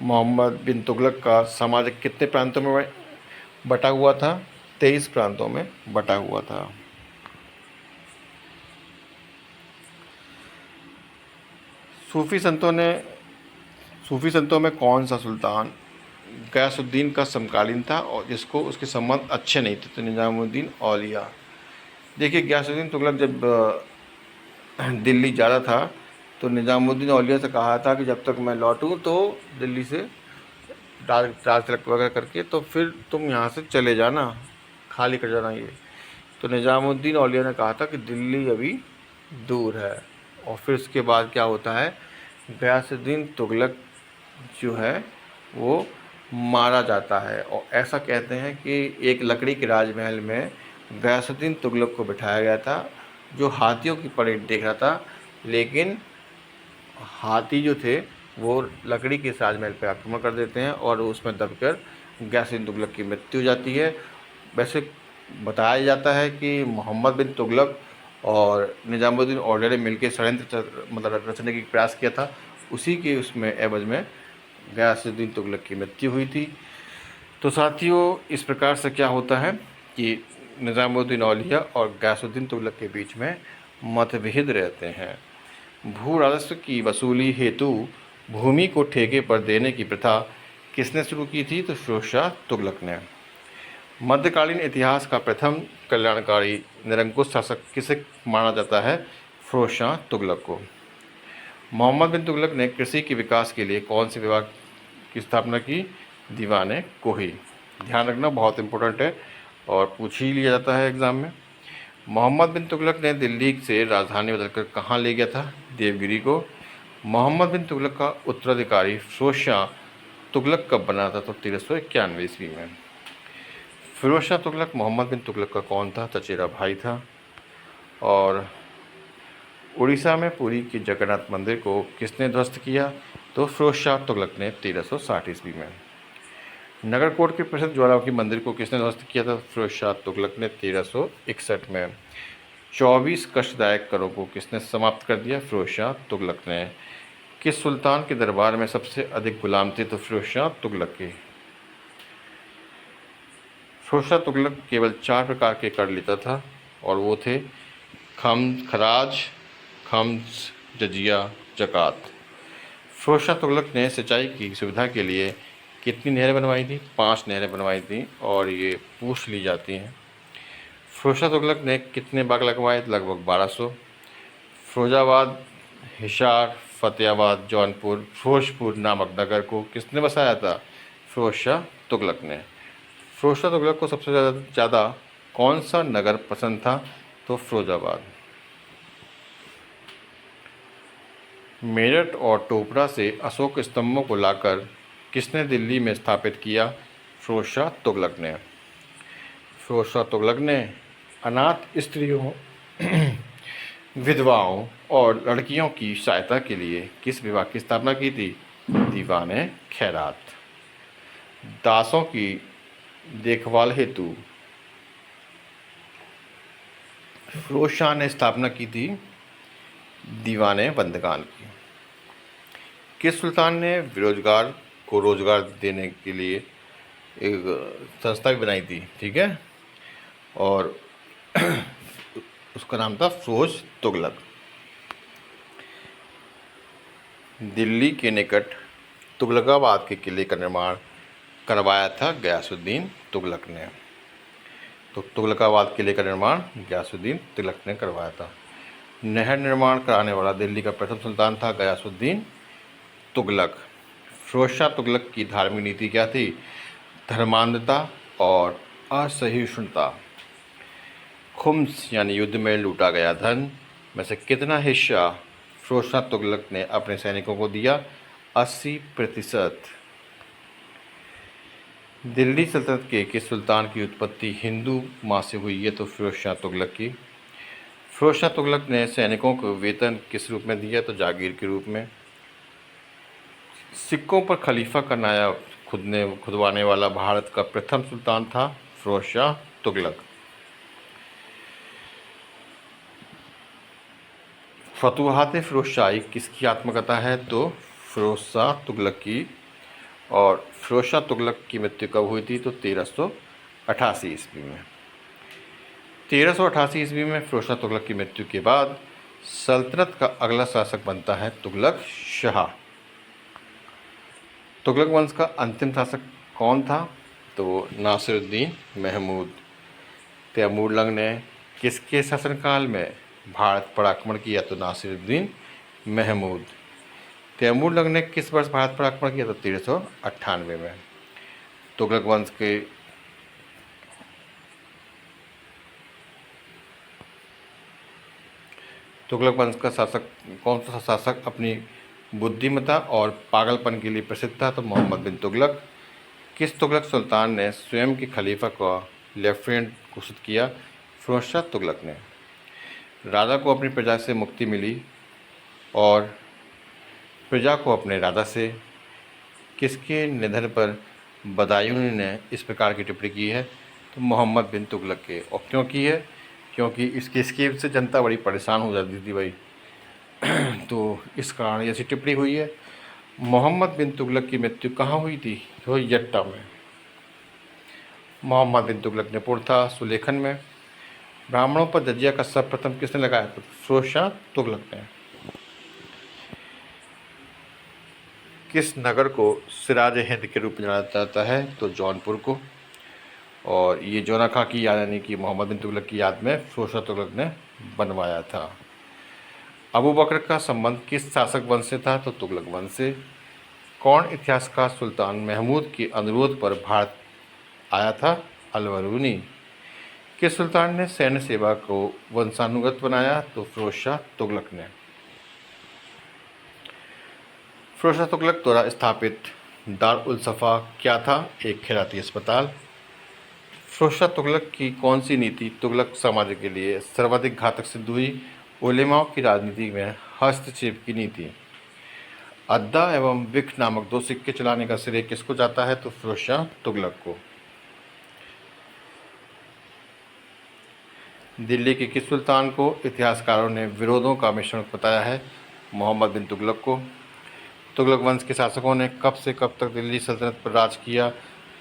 [SPEAKER 1] मोहम्मद बिन तुगलक का साम्राज्य कितने प्रांतों में बटा हुआ था? 23 प्रांतों में बटा हुआ था। सूफी संतों में कौन सा सुल्तान गयासुद्दीन का समकालीन था और जिसको उसके संबंध अच्छे नहीं थे? तो निजामुद्दीन औलिया। देखिए, गयासुद्दीन तुगलक जब दिल्ली जा रहा था तो निजामुद्दीन औलिया से कहा था कि जब तक मैं लौटूं तो दिल्ली से राज तिलक वगैरह करके तो फिर तुम यहाँ से चले जाना, खाली कर जाना ये। तो निजामुद्दीन औलिया ने कहा था कि दिल्ली अभी दूर है। और फिर उसके बाद क्या होता है, गयासुद्दीन तुगलक जो है वो मारा जाता है। और ऐसा कहते हैं कि एक लकड़ी के राजमहल में गयासुद्दीन तुगलक को बिठाया गया था जो हाथियों की परेड देख रहा था, लेकिन हाथी जो थे वो लकड़ी के राजमहल पर आक्रमण कर देते हैं और उसमें दबकर गयासुद्दीन तुगलक की मृत्यु हो जाती है। वैसे बताया जाता है कि मोहम्मद बिन तुगलक और निजामुद्दीन औलिया ने मिलकर षड्यंत्र मतलब रचने की प्रयास किया था, उसी के उसमें एवज में गयासुद्दीन तुगलक की मृत्यु हुई थी। तो साथियों, इस प्रकार से क्या होता है कि निजामुद्दीन औलिया और गयासुद्दीन तुगलक के बीच में मतभेद रहते हैं। भू राजस्व की वसूली हेतु भूमि को ठेके पर देने की प्रथा किसने शुरू की थी? तो फिरोज शाह तुगलक ने। मध्यकालीन इतिहास का प्रथम कल्याणकारी निरंकुश शासक किसे माना जाता है? फिरोज शाह तुगलक को। मोहम्मद बिन तुगलक ने कृषि के विकास के लिए कौन से विभाग की स्थापना की? दीवाने कोही। ध्यान रखना, बहुत इंपॉर्टेंट है और पूछ ही लिया जाता है एग्ज़ाम में। मोहम्मद बिन तुगलक ने दिल्ली से राजधानी बदलकर कहाँ ले गया था? देवगिरी को। मोहम्मद बिन तुगलक का उत्तराधिकारी फिरोज शाह तुगलक कब बना था? तो 1391 ईस्वी में। फिरोज शाह तुगलक मोहम्मद बिन तुगलक का कौन था? चचेरा भाई था। और उड़ीसा में पुरी के जगन्नाथ मंदिर को किसने ध्वस्त किया? तो फिरोज शाह तुगलक ने 1360 ईस्वी में। नगरकोट के प्रसिद्ध ज्वालामुखी मंदिर को किसने ध्वस्त किया था? फिरोज शाह तुगलक ने 1361 में। 24 कष्टदायक करों को किसने समाप्त कर दिया? फिरोज शाह तुगलक ने। किस सुल्तान के दरबार में सबसे अधिक गुलाम थे? तो फिरोज शाह तुगलक के। फिरोज शाह तुगलक केवल 4 प्रकार के कर लेता था और वो थे खराज, खम्स, जजिया, ज़कात। फिरोज शाह तुगलक ने सिंचाई की सुविधा के लिए कितनी नहरें बनवाई थी? 5 नहरें बनवाई थी और ये पूछ ली जाती हैं। फिरोज शाह तुगलक ने कितने बाग लगवाए? लगभग 1200। फिरोजाबाद, हिसार, फतेहाबाद, जौनपुर, फिरोजपुर नामक नगर को किसने बसाया था? फिरोज शाह तुगलक ने। फिरोज शाह तुगलक को सबसे ज़्यादा कौन सा नगर पसंद था? तो फिरोजाबाद। मेरठ और टोपरा से अशोक स्तंभों को लाकर किसने दिल्ली में स्थापित किया? फिरोज शाह तुगलक ने। फिरोज शाह तुगलक ने अनाथ स्त्रियों, विधवाओं और लड़कियों की सहायता के लिए किस विभाग की स्थापना की थी? दीवाने खैरात। दासों की देखभाल हेतु फिरोज शाह ने स्थापना की थी दीवाने बंदगान की। किस सुल्तान ने बेरोजगार को रोजगार देने के लिए एक संस्था भी बनाई थी? ठीक है, और उसका नाम था फिरोज तुगलक। दिल्ली के निकट तुगलकाबाद के किले का निर्माण करवाया था गयासुद्दीन तुगलक ने। तो तुगलकाबाद किले का निर्माण गयासुद्दीन तुगलक ने करवाया था। नहर निर्माण कराने वाला दिल्ली का प्रथम सुल्तान था गयासुद्दीन तुगलक। फिरोज शाह तुगलक की धार्मिक नीति क्या थी? धर्मांधता और असहिष्णुता। खुम्स यानी युद्ध में लूटा गया धन में से कितना हिस्सा फिरोज शाह तुगलक ने अपने सैनिकों को दिया? 80%। दिल्ली सल्तनत के किस सुल्तान की उत्पत्ति हिंदू माँ से हुई है? तो फिरोज शाह तुगलक की। फिरोज शाह तुगलक ने सैनिकों को वेतन किस रूप में दिया? तो जागीर के रूप में। सिक्कों पर खलीफा का नाया खुदवाने वाला भारत का प्रथम सुल्तान था फिरोज शाह तुगलक। फतुहात फिरोजशाही किसकी आत्मकथा है? तो फिरोज शाह तुगलक की। और फिरोज शाह तुगलक की मृत्यु कब हुई थी? तो 1388 ईस्वी में। 1388 ईस्वी में फिरोज शाह तुगलक की मृत्यु के बाद सल्तनत का अगला शासक बनता है तुगलक शाह। तुगलक वंश का अंतिम शासक कौन था? तो नासिरुद्दीन महमूद। तैमूरलंग ने किसके शासनकाल में भारत पर आक्रमण किया? तो नासिरुद्दीन महमूद। तैमूरलंग ने किस वर्ष भारत पर आक्रमण किया? तो 1398 में। तुगलक वंश के तुगलक वंश का शासक कौन सा शासक अपनी बुद्धिमत्ता और पागलपन के लिए प्रसिद्ध था? तो मोहम्मद बिन तुगलक। किस तुगलक सुल्तान ने स्वयं के खलीफा का लेफ्टिनेंट घोषित किया? फिरोज शाह तुगलक ने। राजा को अपनी प्रजा से मुक्ति मिली और प्रजा को अपने राजा से। किसके निधन पर बदायूं ने इस प्रकार की टिप्पणी की है? तो मोहम्मद बिन तुगलक के। और क्यों की है? क्योंकि इसकी स्कीम से जनता बड़ी परेशान हो जाती थी भाई तो इस कारण ऐसी टिप्पणी हुई है। मोहम्मद बिन तुगलक की मृत्यु कहाँ हुई थी? तो यट्टा में। मोहम्मद बिन तुगलक ने पुरथा सुलेखन में। ब्राह्मणों पर जजिया का सर्वप्रथम किसने लगाया? तो फिरोज शाह तुगलक ने। किस नगर को सिराज हिंद के रूप में जाना जाता है? तो जौनपुर को। और ये जोना खां की याद यानी कि मोहम्मद बिन तुगलक की याद में फिरोज शाह तुगलक ने बनवाया था। अबू बकर का संबंध किस शासक वंश से था? तो तुगलक वंश से। कौन इतिहासकार सुल्तान महमूद के अनुरोध पर भारत आया था? अलबरूनी। किस सुल्तान ने सैन्य सेवा को वंशानुगत बनाया? तो फिरोज शाह तुगलक ने। फिरोज शाह तुगलक द्वारा स्थापित दार उल सफ़ा क्या था? एक खैराती अस्पताल। फिरोज़ तुगलक की कौन सी नीति तुगलक साम्राज्य के लिए सर्वाधिक घातक सिद्ध हुई? उलेमाओं की राजनीति में हस्तक्षेप की नीति। अद्दा एवं विख नामक दो सिक्के चलाने का श्रेय किसको जाता है? तो फिरोज़ तुगलक को। दिल्ली के किस सुल्तान को इतिहासकारों ने विरोधों का मिश्रण बताया है? मोहम्मद बिन तुगलक को। तुगलक वंश के शासकों ने कब से कब तक दिल्ली सल्तनत पर राज किया?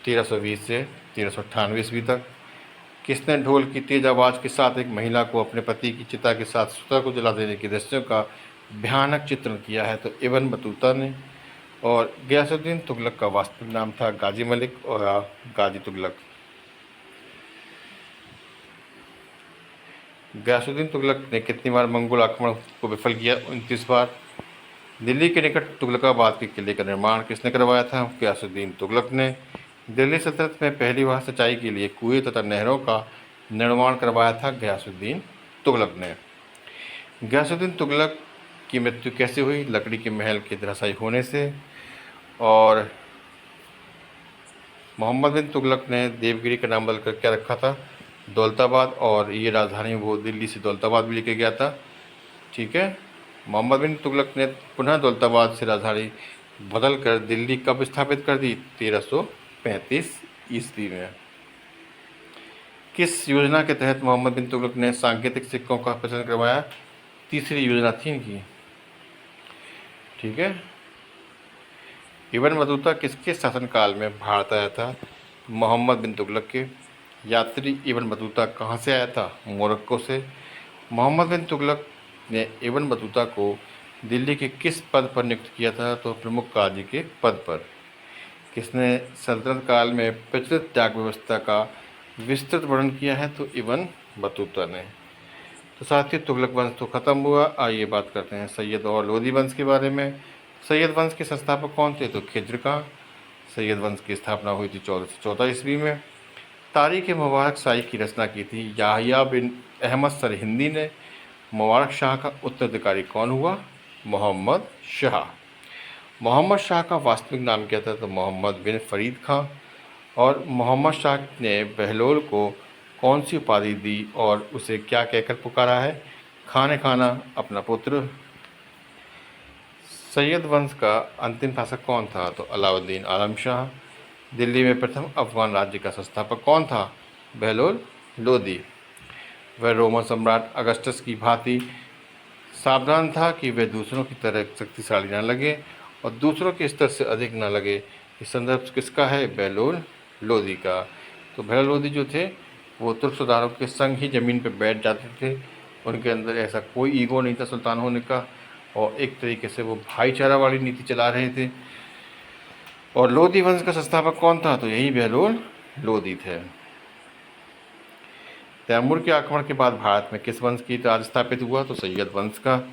[SPEAKER 1] 1320 से 1398 ईस्वी तक। किसने ढोल की तेज आवाज़ के साथ एक महिला को अपने पति की चिता के साथ स्वतः को जला देने के दृश्यों का भयानक चित्रण किया है? तो इब्न बतूता ने। और गयासुद्दीन तुगलक का वास्तविक नाम था गाजी मलिक और गाजी तुगलक। गयासुद्दीन तुगलक ने कितनी बार मंगोल आक्रमण को विफल किया? 29 बार। दिल्ली के निकट तुगलकाबाद के किले का निर्माण किसने करवाया था? गयासुद्दीन तुगलक ने। दिल्ली सल्तनत में पहली बार सिंचाई के लिए कुएं तथा नहरों का निर्माण करवाया था गयासुद्दीन तुगलक ने। गयासुद्दीन तुगलक की मृत्यु कैसे हुई? लकड़ी के महल के धराशायी होने से। और मोहम्मद बिन तुगलक ने देवगिरी का नाम बदलकर क्या रखा था? दौलताबाद। और ये राजधानी वो दिल्ली से दौलताबाद भी लेके गया था। ठीक है। मोहम्मद बिन तुगलक ने पुनः दौलताबाद से राजधानी बदलकर दिल्ली कब स्थापित कर दी? 1335 ईस्वी में। किस योजना के तहत मोहम्मद बिन तुगलक ने सांकेतिक सिक्कों का प्रचलन करवाया? तीसरी योजना थी इनकी। ठीक है। इब्न बतूता किसके शासनकाल में भारत आया था? मोहम्मद बिन तुगलक के। यात्री इब्न बतूता कहाँ से आया था? मोरक्को से। मोहम्मद बिन तुगलक ने इब्न बतूता को दिल्ली के किस पद पर नियुक्त किया था? तो प्रमुख काजी के पद पर। किसने सल्तनत काल में प्रचलित डाक व्यवस्था का विस्तृत वर्णन किया है? तो इब्न बतूता ने। तो साथियों, तुगलक वंश तो खत्म हुआ। आइए बात करते हैं सैयद और लोदी वंश के बारे में। सैयद वंश के संस्थापक कौन थे? तो खिज्र खां। सैयद वंश की स्थापना हुई थी 1414 ईस्वी में। तारीख मुबारक शाही की रचना की थी याहिया बिन अहमद सरहिंदी ने। मुबारक शाह का उत्तराधिकारी कौन हुआ? मोहम्मद शाह। मोहम्मद शाह का वास्तविक नाम क्या था? तो मोहम्मद बिन फरीद खां। और मोहम्मद शाह ने बहलोल को कौन सी उपाधि दी और उसे क्या कहकर पुकारा है? खाने खाना अपना पुत्र। सैयद वंश का अंतिम शासक कौन था? तो अलाउद्दीन आलम शाह। दिल्ली में प्रथम अफगान राज्य का संस्थापक कौन था? बहलोल लोदी। वह रोमन सम्राट अगस्टस की भांति सावधान था कि वह दूसरों की तरह शक्तिशाली न लगे और दूसरों के स्तर से अधिक न लगे। ये संदर्भ किसका है? बहलोल लोदी का। तो बहलोल लोदी जो थे वो तुर्क सरदारों के संग ही ज़मीन पर बैठ जाते थे। उनके अंदर ऐसा कोई ईगो नहीं था सुल्तान होने का, और एक तरीके से वो भाईचारा वाली नीति चला रहे थे। और लोदी वंश का संस्थापक कौन था? तो यही बहलोल लोदी थे। तैमूर के आक्रमण के बाद भारत में किस वंश की राज स्थापित हुआ? तो सैयद वंश का।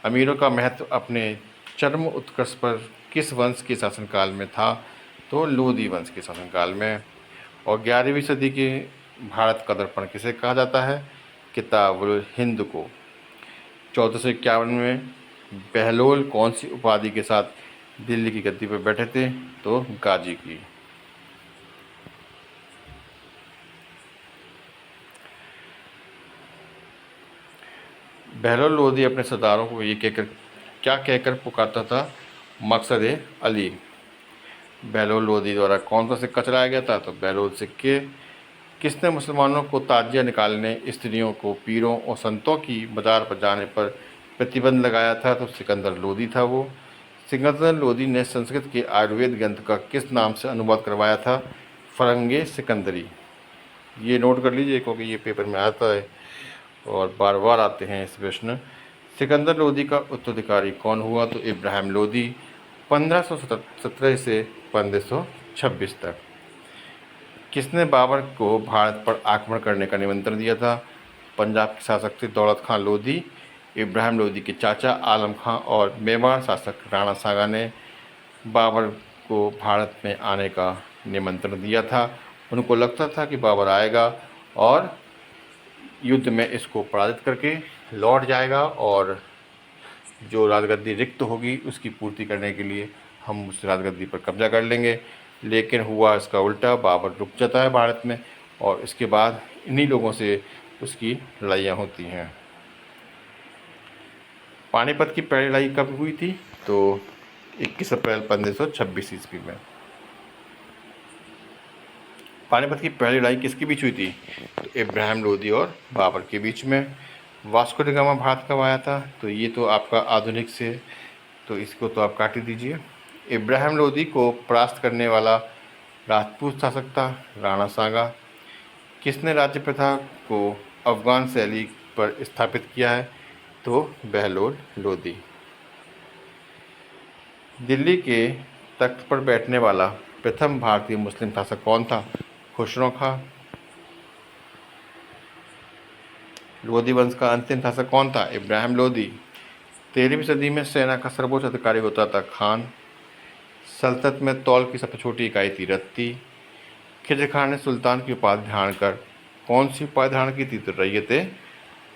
[SPEAKER 1] अमीरों का महत्व अपने चरम उत्कर्ष पर किस वंश के शासनकाल में था? तो लोदी वंश के शासनकाल में। और 11वीं सदी के भारत का दर्पण किसे कहा जाता है? किताबुल हिंद को। 1451 में बहलोल कौन सी उपाधि के साथ दिल्ली की गद्दी पर बैठे थे? तो गाजी की। बहलोल लोदी अपने सरदारों को ये क्या कहकर पुकारता था? मकसद अली। बहलोल लोदी द्वारा कौन सा सिक्का चलाया गया था? तो बहलोल सिक्के। किसने मुसलमानों को ताजिया निकालने, स्त्रियों को, पीरों और संतों की बाजार पर जाने पर प्रतिबंध लगाया था? तो सिकंदर लोदी था वो। सिकंदर लोदी ने संस्कृत के आयुर्वेद ग्रंथ का किस नाम से अनुवाद करवाया था? फरंगे सिकंदरी। ये नोट कर लीजिए क्योंकि ये पेपर में आता है और बार बार आते हैं इस प्रश्न। सिकंदर लोदी का उत्तराधिकारी कौन हुआ? तो इब्राहिम लोदी। 1517 से 1526 तक। किसने बाबर को भारत पर आक्रमण करने का निमंत्रण दिया था? पंजाब के शासक थे दौलत खां लोदी। इब्राहिम लोदी के चाचा आलम खां और मेवाड़ शासक राणा सांगा ने बाबर को भारत में आने का निमंत्रण दिया था। उनको लगता था कि बाबर आएगा और युद्ध में इसको पराजित करके लौट जाएगा और जो राजगद्दी रिक्त होगी उसकी पूर्ति करने के लिए हम उस राजगद्दी पर कब्जा कर लेंगे। लेकिन हुआ इसका उल्टा। बाबर रुक जाता है भारत में और इसके बाद इन्हीं लोगों से उसकी लड़ाइयाँ होती हैं। पानीपत की पहली लड़ाई कब हुई थी? तो 21 अप्रैल 1526 ईस्वी में। पानीपत की पहली लड़ाई किसके बीच हुई थी? तो इब्राहिम लोदी और बाबर के बीच में। वास्को डी गामा भारत कब आया था? तो ये तो आपका आधुनिक से, तो इसको तो आप काट ही दीजिए। इब्राहिम लोदी को परास्त करने वाला राजपूत शासक था राणा सांगा। किसने राज्य प्रथा को अफगान शैली पर स्थापित किया है? तो बहलोल लोदी। दिल्ली के तख्त पर बैठने वाला प्रथम भारतीय मुस्लिम शासक कौन था? खुसरो खां। लोदी वंश का अंतिम शासक कौन था? इब्राहिम लोदी। 13वीं सदी में सेना का सर्वोच्च अधिकारी होता था खान। सल्तनत में तौल की सबसे छोटी इकाई थी रत्ती। खिज़र खान ने सुल्तान की उपाधि धारण कर कौन सी उपाधि धारण की थी? तो रैयत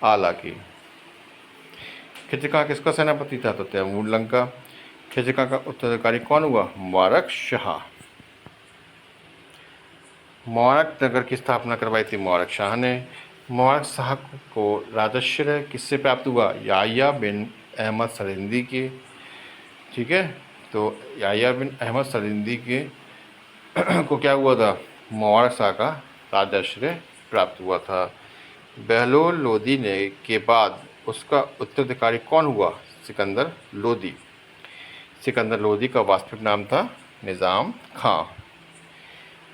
[SPEAKER 1] आला की। खिज़र खान किसका सेनापति था? तो तैमूर लंका। खिज़र खान का उत्तराधिकारी कौन हुआ? मुबारक शाह। मुबारक नगर की स्थापना करवाई थी मुबारक शाह ने। मुबारक शाह को राजाश्रय किससे प्राप्त हुआ? याह्या बिन अहमद सरिंदी के। ठीक है, तो याह्या बिन अहमद सरिंदी के को क्या हुआ था? मुबारक शाह का राजाश्रय प्राप्त हुआ था। बहलोल लोदी ने के बाद उसका उत्तराधिकारी कौन हुआ? सिकंदर लोदी। सिकंदर लोदी का वास्तविक नाम था निज़ाम खां।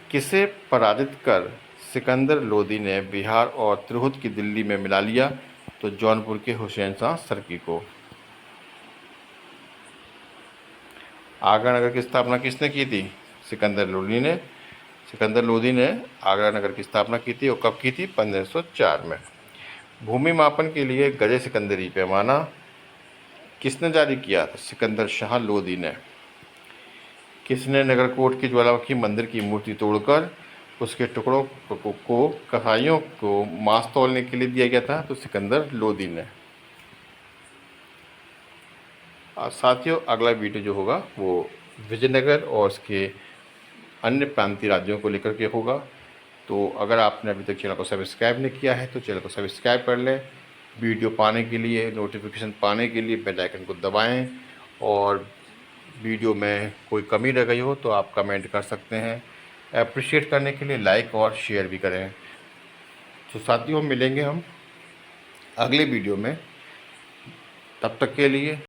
[SPEAKER 1] किसे पराजित कर सिकंदर लोदी ने बिहार और तिरहुत की दिल्ली में मिला लिया? तो जौनपुर के हुसैन शाह सरकी को। आगरा नगर की स्थापना किसने की थी? सिकंदर लोदी ने। सिकंदर लोदी ने आगरा नगर की स्थापना की थी और कब की थी? 1504 में। भूमि मापन के लिए गजे सिकंदरी पैमाना किसने जारी किया? तो सिकंदर शाह लोदी ने। किसने नगरकोट के ज्वालामुखी मंदिर की मूर्ति तोड़कर उसके टुकड़ों को कसाईयों को मांस तौलने के लिए दिया गया था? तो सिकंदर लोदी ने। साथियों, अगला वीडियो जो होगा वो विजयनगर और उसके अन्य प्रांतीय राज्यों को लेकर के होगा। तो अगर आपने अभी तक चैनल को सब्सक्राइब नहीं किया है तो चैनल को सब्सक्राइब कर लें। वीडियो पाने के लिए, नोटिफिकेशन पाने के लिए बेल आइकन को दबाएं। और वीडियो में कोई कमी रह गई हो तो आप कमेंट कर सकते हैं। अप्रिशिएट करने के लिए लाइक और शेयर भी करें। तो साथियों, मिलेंगे हम अगले वीडियो में। तब तक के लिए